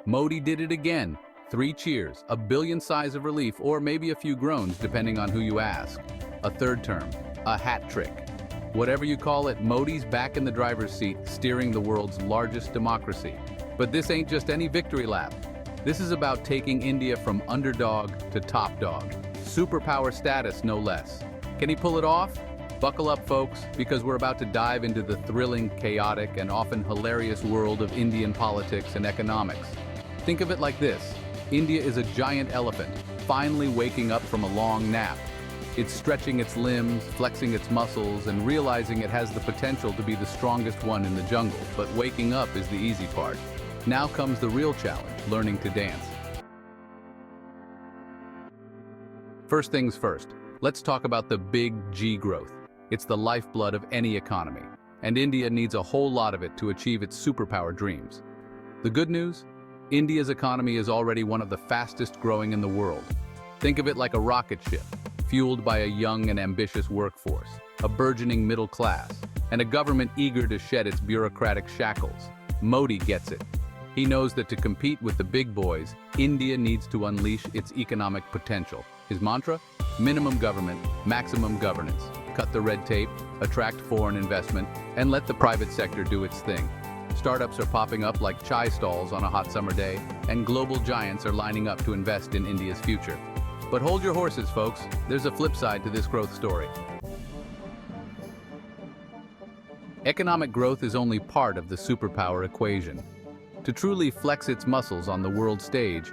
Modi did it again. 3 cheers, a billion sighs of relief, or maybe a few groans depending on who you ask. A third term, a hat trick. Whatever you call it, Modi's back in the driver's seat, steering the world's largest democracy. But this ain't just any victory lap. This is about taking India from underdog to top dog. Superpower status, no less. Can he pull it off? Buckle up, folks, because we're about to dive into the thrilling, chaotic, and often hilarious world of Indian politics and economics. Think of it like this. India is a giant elephant, finally waking up from a long nap. It's stretching its limbs, flexing its muscles, and realizing it has the potential to be the strongest one in the jungle. But waking up is the easy part. Now comes the real challenge, learning to dance. First things first, let's talk about the big G growth. It's the lifeblood of any economy, and India needs a whole lot of it to achieve its superpower dreams. The good news? India's economy is already one of the fastest growing in the world. Think of it like a rocket ship, fueled by a young and ambitious workforce, a burgeoning middle class, and a government eager to shed its bureaucratic shackles. Modi gets it. He knows that to compete with the big boys, India needs to unleash its economic potential. His mantra? Minimum government, maximum governance. Cut the red tape, attract foreign investment, and let the private sector do its thing. Startups are popping up like chai stalls on a hot summer day, and global giants are lining up to invest in India's future. But hold your horses, folks. There's a flip side to this growth story. Economic growth is only part of the superpower equation. To truly flex its muscles on the world stage,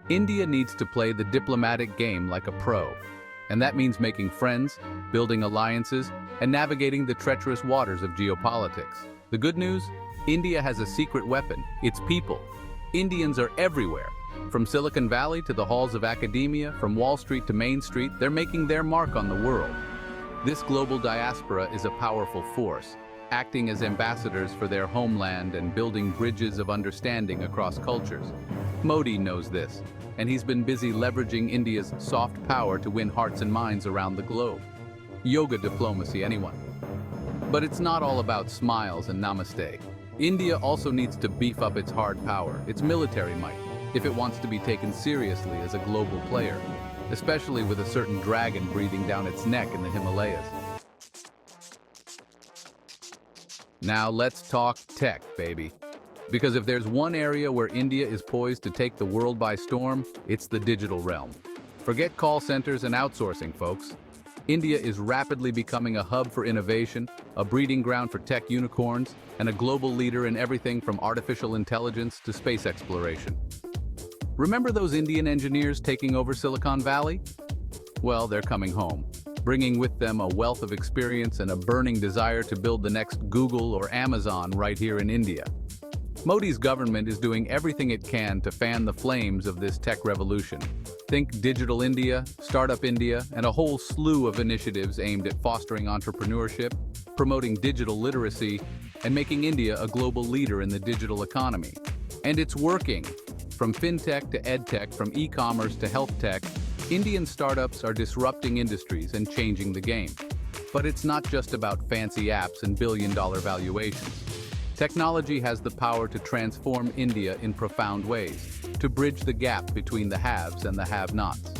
India needs to play the diplomatic game like a pro. And that means making friends, building alliances, and navigating the treacherous waters of geopolitics. The good news? India has a secret weapon, its people. Indians are everywhere. From Silicon Valley to the halls of academia, from Wall Street to Main Street, they're making their mark on the world. This global diaspora is a powerful force, acting as ambassadors for their homeland and building bridges of understanding across cultures. Modi knows this, and he's been busy leveraging India's soft power to win hearts and minds around the globe. Yoga diplomacy, anyone. But it's not all about smiles and namaste. India also needs to beef up its hard power, its military might, if it wants to be taken seriously as a global player, especially with a certain dragon breathing down its neck in the Himalayas. Now let's talk tech, baby. Because if there's one area where India is poised to take the world by storm, it's the digital realm. Forget call centers and outsourcing, folks. India is rapidly becoming a hub for innovation, a breeding ground for tech unicorns, and a global leader in everything from artificial intelligence to space exploration. Remember those Indian engineers taking over Silicon Valley? Well, they're coming home, bringing with them a wealth of experience and a burning desire to build the next Google or Amazon right here in India. Modi's government is doing everything it can to fan the flames of this tech revolution. Think Digital India, Startup India, and a whole slew of initiatives aimed at fostering entrepreneurship, promoting digital literacy, and making India a global leader in the digital economy. And it's working. From fintech to edtech, from e-commerce to health tech, Indian startups are disrupting industries and changing the game. But it's not just about fancy apps and billion-dollar valuations. Technology has the power to transform India in profound ways, to bridge the gap between the haves and the have-nots.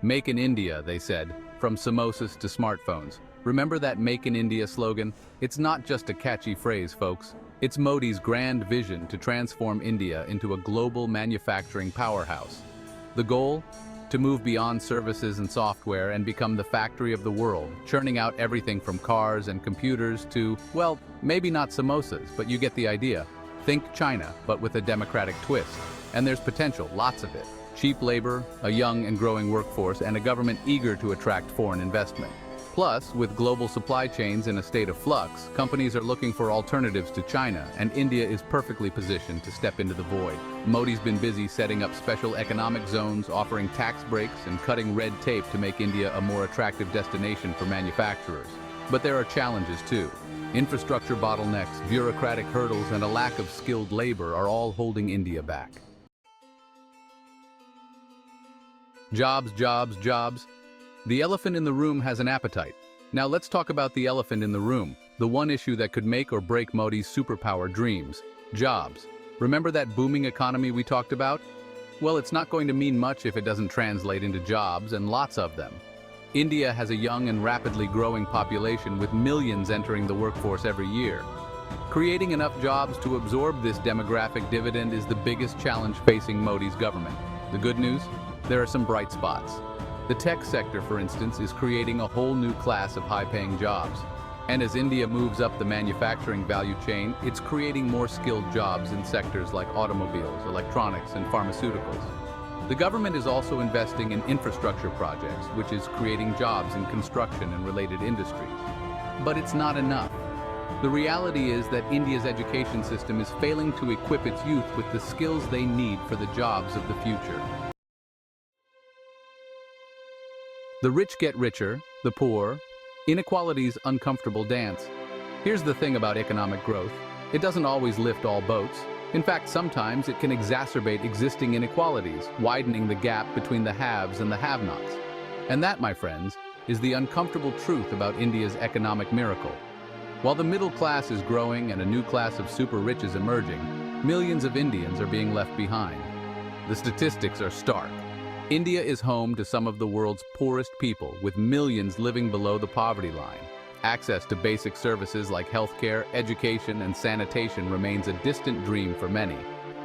Make in India, they said, from samosas to smartphones. Remember that Make in India slogan? It's not just a catchy phrase, folks. It's Modi's grand vision to transform India into a global manufacturing powerhouse. The goal? To move beyond services and software and become the factory of the world, churning out everything from cars and computers to, well, maybe not samosas, but you get the idea. Think China, but with a democratic twist. And there's potential, lots of it. Cheap labor, a young and growing workforce, and a government eager to attract foreign investment. Plus, with global supply chains in a state of flux, companies are looking for alternatives to China, and India is perfectly positioned to step into the void. Modi's been busy setting up special economic zones, offering tax breaks, and cutting red tape to make India a more attractive destination for manufacturers. But there are challenges too. Infrastructure bottlenecks, bureaucratic hurdles, and a lack of skilled labor are all holding India back. Jobs, jobs, jobs. The elephant in the room has an appetite. Now let's talk about the elephant in the room, the one issue that could make or break Modi's superpower dreams. Jobs. Remember that booming economy we talked about? Well, it's not going to mean much if it doesn't translate into jobs, and lots of them. India has a young and rapidly growing population with millions entering the workforce every year. Creating enough jobs to absorb this demographic dividend is the biggest challenge facing Modi's government. The good news? There are some bright spots. The tech sector, for instance, is creating a whole new class of high-paying jobs. And as India moves up the manufacturing value chain, it's creating more skilled jobs in sectors like automobiles, electronics, and pharmaceuticals. The government is also investing in infrastructure projects, which is creating jobs in construction and related industries. But it's not enough. The reality is that India's education system is failing to equip its youth with the skills they need for the jobs of the future. The rich get richer, the poor. Inequality's uncomfortable dance. Here's the thing about economic growth. It doesn't always lift all boats. In fact, sometimes it can exacerbate existing inequalities, widening the gap between the haves and the have-nots. And that, my friends, is the uncomfortable truth about India's economic miracle. While the middle class is growing and a new class of super-rich is emerging, millions of Indians are being left behind. The statistics are stark. India is home to some of the world's poorest people, with millions living below the poverty line. Access to basic services like healthcare, education, and sanitation remains a distant dream for many.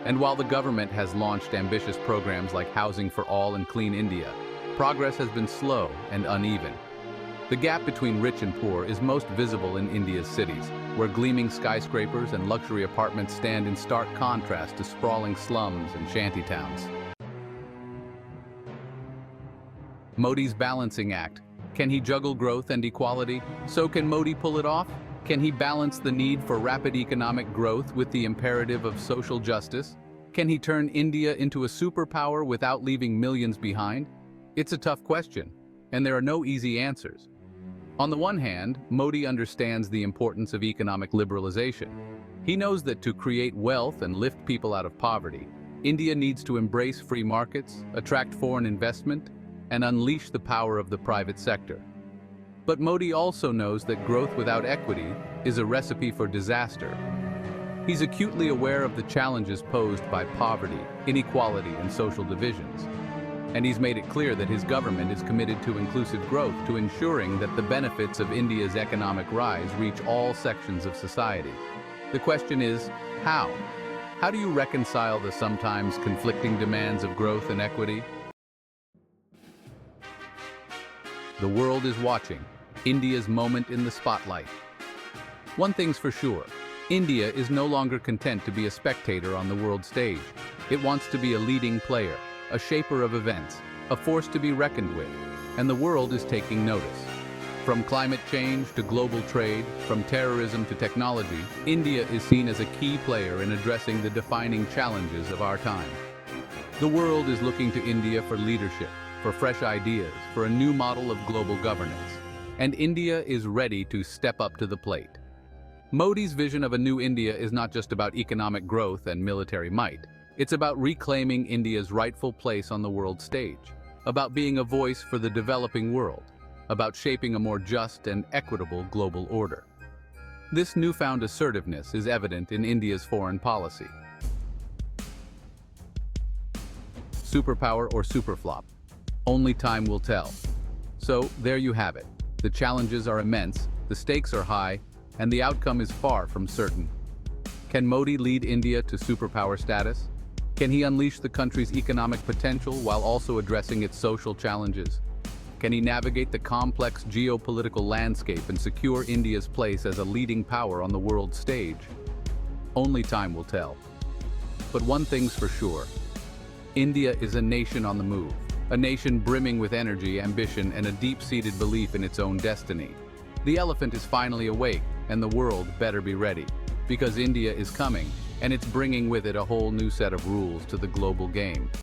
And while the government has launched ambitious programs like Housing for All and Clean India, progress has been slow and uneven. The gap between rich and poor is most visible in India's cities, where gleaming skyscrapers and luxury apartments stand in stark contrast to sprawling slums and shantytowns. Modi's balancing act. Can he juggle growth and equality? So can Modi pull it off? Can he balance the need for rapid economic growth with the imperative of social justice? Can he turn India into a superpower without leaving millions behind? It's a tough question, and there are no easy answers. On the one hand, Modi understands the importance of economic liberalization. He knows that to create wealth and lift people out of poverty, India needs to embrace free markets, attract foreign investment, and unleash the power of the private sector. But Modi also knows that growth without equity is a recipe for disaster. He's acutely aware of the challenges posed by poverty, inequality, and social divisions. And he's made it clear that his government is committed to inclusive growth, to ensuring that the benefits of India's economic rise reach all sections of society. The question is, how? How do you reconcile the sometimes conflicting demands of growth and equity? The world is watching, India's moment in the spotlight. One thing's for sure, India is no longer content to be a spectator on the world stage. It wants to be a leading player, a shaper of events, a force to be reckoned with, and the world is taking notice. From climate change to global trade, from terrorism to technology, India is seen as a key player in addressing the defining challenges of our time. The world is looking to India for leadership, for fresh ideas, for a new model of global governance. And India is ready to step up to the plate. Modi's vision of a new India is not just about economic growth and military might. It's about reclaiming India's rightful place on the world stage, about being a voice for the developing world, about shaping a more just and equitable global order. This newfound assertiveness is evident in India's foreign policy. Superpower or superflop? Only time will tell. So there you have it. The challenges are immense, the stakes are high, and the outcome is far from certain. Can Modi lead India to superpower status? Can he unleash the country's economic potential while also addressing its social challenges? Can he navigate the complex geopolitical landscape and secure India's place as a leading power on the world stage? Only time will tell. But one thing's for sure. India is a nation on the move. A nation brimming with energy, ambition, and a deep-seated belief in its own destiny. The elephant is finally awake, and the world better be ready. Because India is coming, and it's bringing with it a whole new set of rules to the global game.